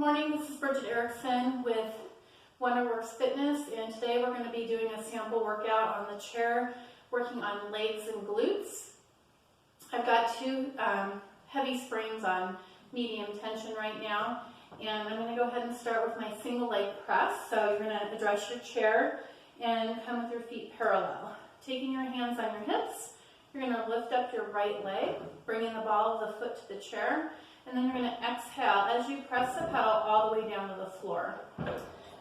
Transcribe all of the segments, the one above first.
Morning, this is Bridget Erickson with Wonderworks Fitness, and today we're going to be doing a sample workout on the chair, working on legs and glutes. I've got two heavy springs on medium tension right now, and I'm going to go ahead and start with my single leg press. So you're going to address your chair and come with your feet parallel. Taking your hands on your hips, you're going to lift up your right leg, bringing the ball of the foot to the chair, and then you're going to exhale as you press the pedal all the way down to the floor.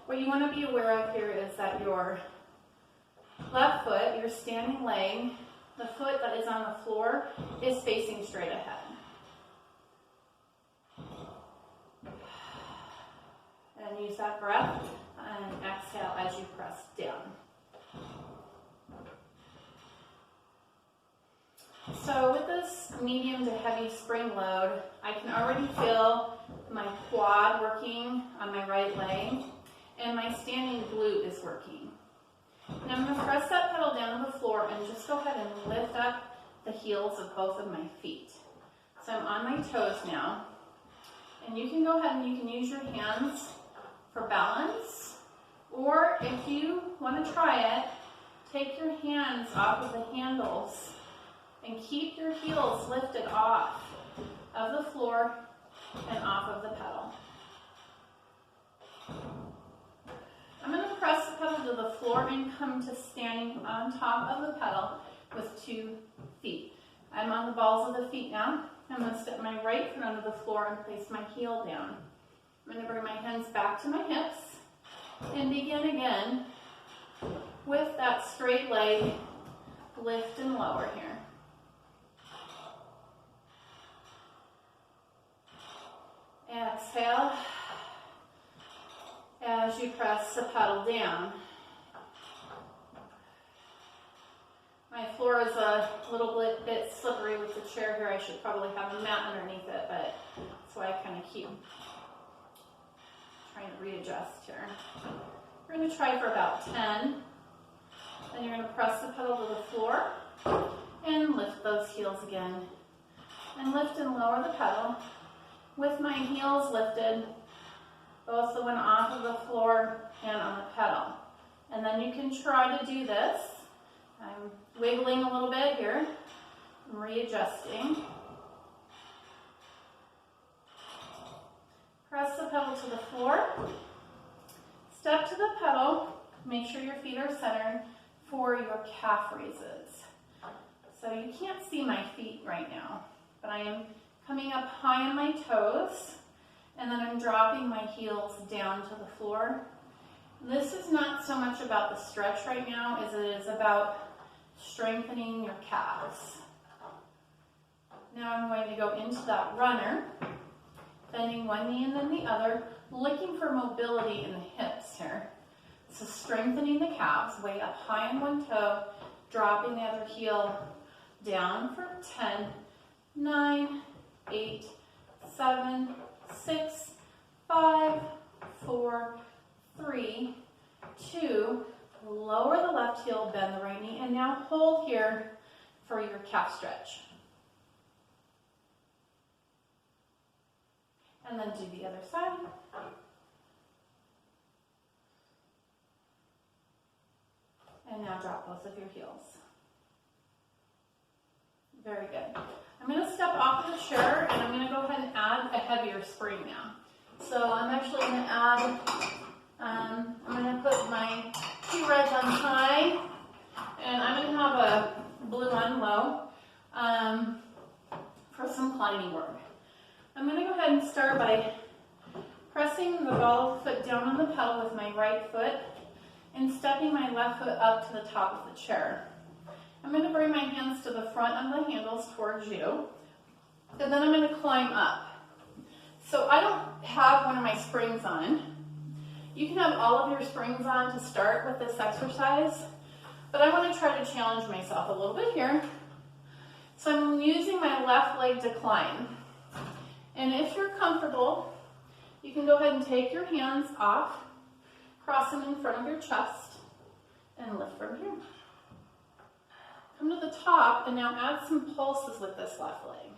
What you want to be aware of here is that your left foot, your standing leg, the foot that is on the floor is facing straight ahead. And use that breath and exhale as you press down. So with this medium to heavy spring load, I can already feel my quad working on my right leg, and my standing glute is working. And I'm going to press that pedal down to the floor and just go ahead and lift up the heels of both of my feet. So I'm on my toes now, and you can go ahead and you can use your hands for balance, or if you want to try it, take your hands off of the handles and keep your heels lifted off of the floor and off of the pedal. I'm going to press the pedal to the floor and come to standing on top of the pedal with 2 feet. I'm on the balls of the feet now. I'm going to step my right foot under the floor and place my heel down. I'm going to bring my hands back to my hips and begin again with that straight leg lift and lower here. Exhale as you press the pedal down. My floor is a little bit slippery with the chair here. I should probably have a mat underneath it, but that's why I kind of keep trying to readjust here. We're going to try for about 10. Then you're going to press the pedal to the floor and lift those heels again. And lift and lower the pedal with my heels lifted, both the one off of the floor and on the pedal. And then you can try to do this. I'm wiggling a little bit here. I'm readjusting. Press the pedal to the floor. Step to the pedal. Make sure your feet are centered for your calf raises. So you can't see my feet right now, but I am coming up high on my toes, and then I'm dropping my heels down to the floor. This is not so much about the stretch right now as it is about strengthening your calves. Now I'm going to go into that runner, bending one knee and then the other, looking for mobility in the hips here. So strengthening the calves, way up high on one toe, dropping the other heel down for 10, 9, 8, 7, 6, 5, 4, 3, 2, lower the left heel, bend the right knee, and now hold here for your calf stretch. And then do the other side. And now drop both of your heels. Very good. I'm going to step off of the chair and I'm going to go ahead and add a heavier spring now. So I'm actually going to add, I'm going to put my 2 reds on high, and I'm going to have a blue on low for some climbing work. I'm going to go ahead and start by pressing the ball of the foot down on the pedal with my right foot and stepping my left foot up to the top of the chair. I'm going to bring my hands to the front of the handles towards you, and then I'm going to climb up. So I don't have one of my springs on. You can have all of your springs on to start with this exercise, but I want to try to challenge myself a little bit here. So I'm using my left leg to climb. And if you're comfortable, you can go ahead and take your hands off, cross them in front of your chest, and lift from here. Come to the top and now add some pulses with this left leg.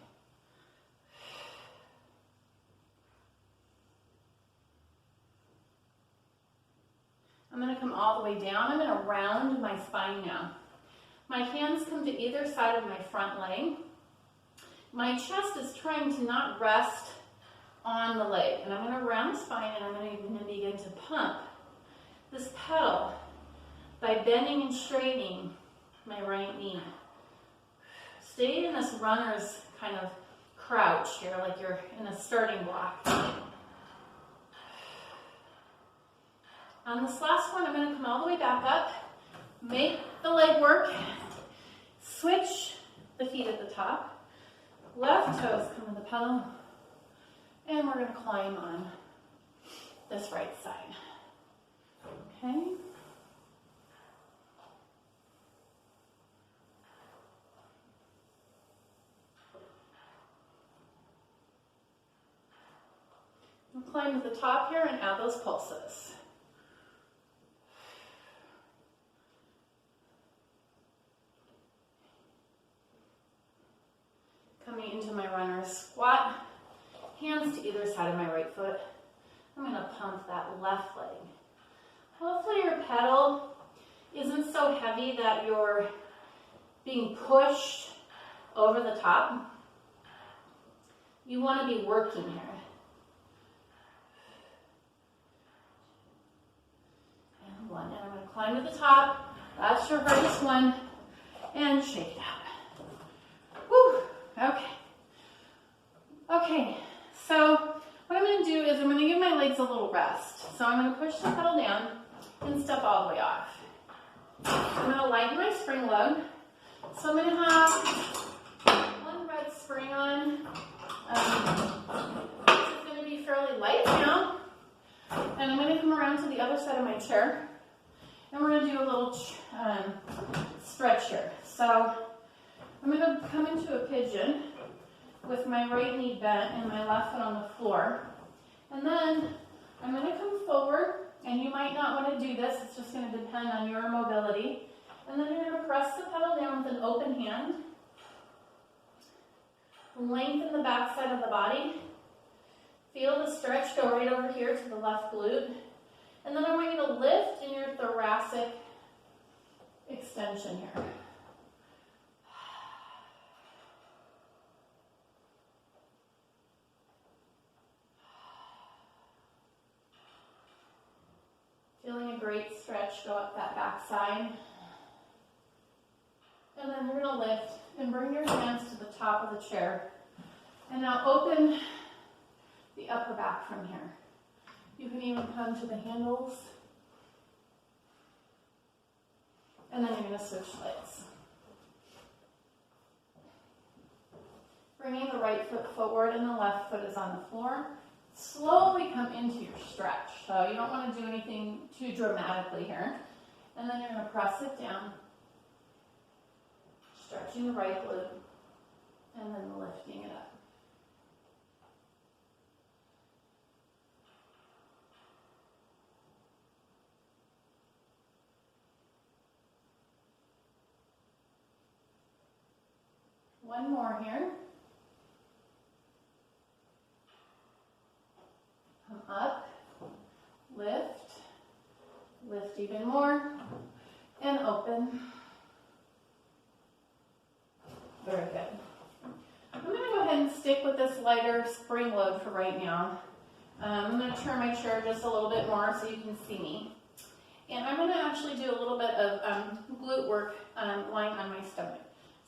I'm going to come all the way down. I'm going to round my spine now. My hands come to either side of my front leg. My chest is trying to not rest on the leg. And I'm going to round the spine, and I'm going to begin to pump this pedal by bending and straightening my right knee. Stay in this runner's kind of crouch here, like you're in a starting block. On this last one, I'm going to come all the way back up, make the leg work, switch the feet at the top, left toes come to the pedal, and we're going to climb on this right side. Okay? We'll climb to the top here and add those pulses. Coming into my runner's squat, hands to either side of my right foot. I'm going to pump that left leg. Hopefully your pedal isn't so heavy that you're being pushed over the top. You want to be working here. And one, and I'm going to climb to the top. That's your hardest one. And shake it out. Woo! Okay. Okay, so what I'm going to do is I'm going to give my legs a little rest. So I'm going to push the pedal down and step all the way off. I'm going to lighten my spring load. So I'm going to have one red spring on. This is going to be fairly light now. And I'm going to come around to the other side of my chair. And we're going to do a little stretch here. So I'm going to come into a pigeon with my right knee bent and my left foot on the floor. And then I'm going to come forward, and you might not want to do this, it's just going to depend on your mobility. And then you're going to press the pedal down with an open hand. Lengthen the back side of the body. Feel the stretch go right over here to the left glute. And then I want you to lift in your thoracic extension here. Feeling a great stretch go up that back side. And then you're going to lift and bring your hands to the top of the chair. And now open the upper back from here. You can even come to the handles. And then you're going to switch legs. Bringing the right foot forward and the left foot is on the floor. Slowly come into your stretch. So you don't want to do anything too dramatically here. And then you're going to press it down. Stretching the right glute. And then lifting it up. One more here. Come up, lift even more, and open. Very good. I'm going to go ahead and stick with this lighter spring load for right now. I'm going to turn my chair just a little bit more so you can see me. And I'm going to actually do a little bit of glute work lying on my stomach.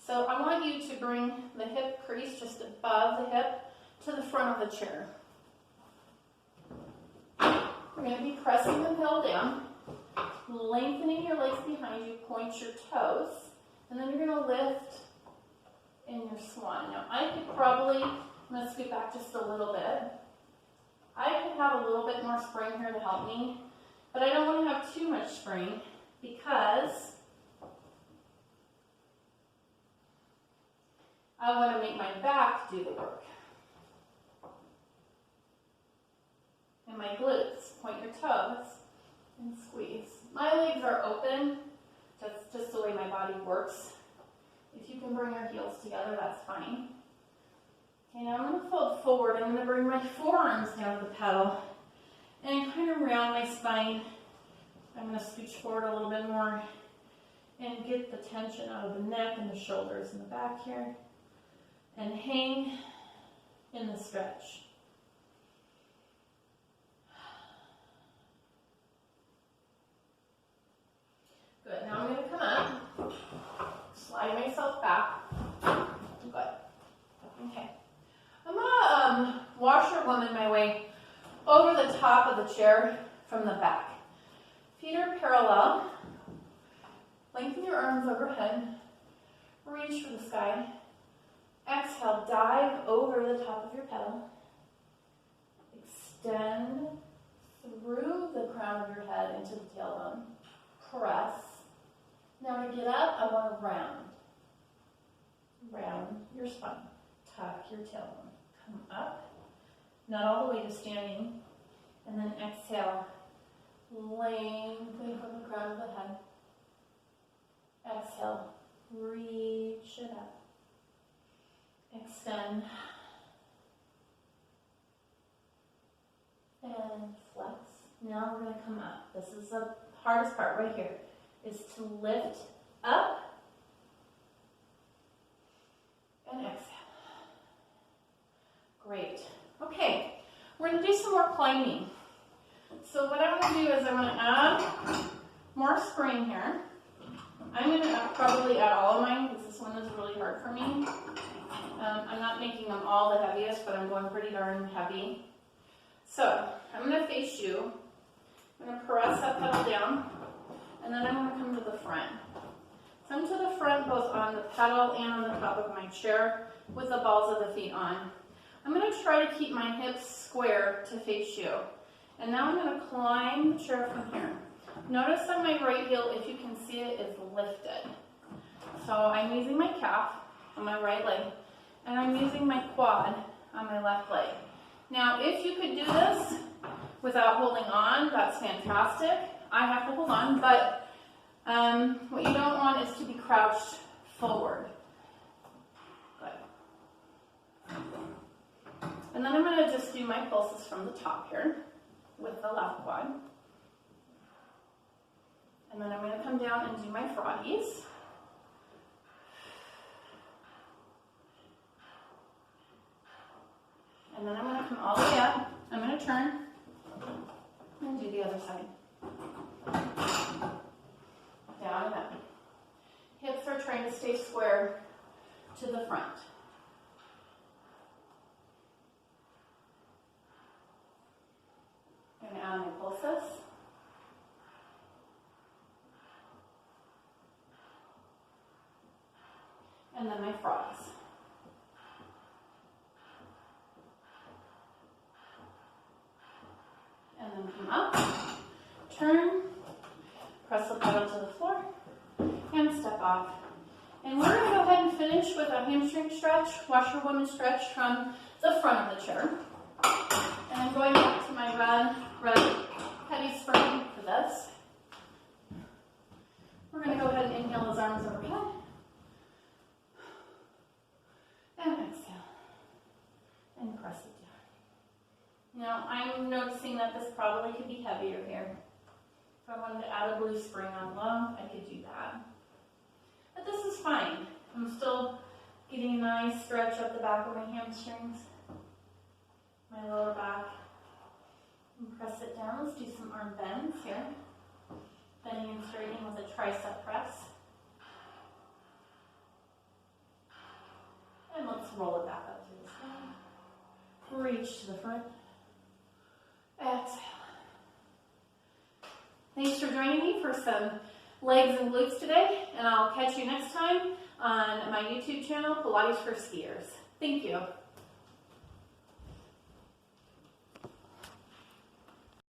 So I want you to bring the hip crease just above the hip to the front of the chair. You're going to be pressing the pedal down, lengthening your legs behind you, point your toes, and then you're going to lift in your swan. Now I could probably, I'm going to scoot back just a little bit. I could have a little bit more spring here to help me, but I don't want to have too much spring because I want to make my back do the work. And my glutes, point your toes and squeeze. My legs are open, that's just the way my body works. If you can bring your heels together, that's fine. Okay, now I'm going to fold forward. I'm going to bring my forearms down to the pedal and kind of round my spine I'm going to scooch forward a little bit more and get the tension out of the neck and the shoulders in the back here. And hang in the stretch. Good. Now I'm going to come up, slide myself back. Good. Okay. I'm going to washerwoman my way over the top of the chair from the back. Feet are parallel. Lengthen your arms overhead. Reach for the sky. Exhale, dive over the top of your pedal. Extend through the crown of your head into the tailbone. Press. Now to get up, I want to round. Round your spine. Tuck your tailbone. Come up. Not all the way to standing. And then exhale. Lengthen from the crown of the head. Exhale. Reach it up. Extend. And flex. Now we're going to come up. This is the hardest part right here, is to lift up and exhale. Great. Okay, we're going to do some more climbing. So what I'm going to do is I'm going to add more spring here. I'm going to probably add all of mine because this one is really hard for me. I'm not making them all the heaviest, but I'm going pretty darn heavy. So I'm going to face you. I'm going to press that pedal down, and then I'm going to come to the front. Come to the front both on the pedal and on the top of my chair with the balls of the feet on. I'm going to try to keep my hips square to face you. And now I'm going to climb the chair from here. Notice that my right heel, if you can see it, is lifted. So I'm using my calf on my right leg, and I'm using my quad on my left leg. Now, if you could do this without holding on, that's fantastic. I have to hold on, but what you don't want is to be crouched forward. Good. And then I'm going to just do my pulses from the top here with the left quad. And then I'm going to come down and do my froggies. And then I'm going to come all the way up. I'm going to turn and do the other side. Down and up. Hips are trying to stay square to the front. I'm going to add my pulses. And then my frogs. And then come up, turn, press the pedal to the floor, and step off. And we're going to go ahead and finish with a hamstring stretch, washerwoman stretch from the front of the chair. And I'm going back to my red heavy spring for this. We're going to go ahead and inhale those arms overhead. And exhale. And press it down. Now, I'm noticing that this probably could be heavier here. If I wanted to add a blue spring on low, I could do that. But this is fine. I'm still getting a nice stretch up the back of my hamstrings, my lower back. And press it down. Let's do some arm bends here. Bending and straightening with a tricep press. And let's roll it back up to the side. Reach to the front. Exhale. Thanks for joining me for some legs and glutes today, and I'll catch you next time on my YouTube channel, Pilates for Skiers. Thank you.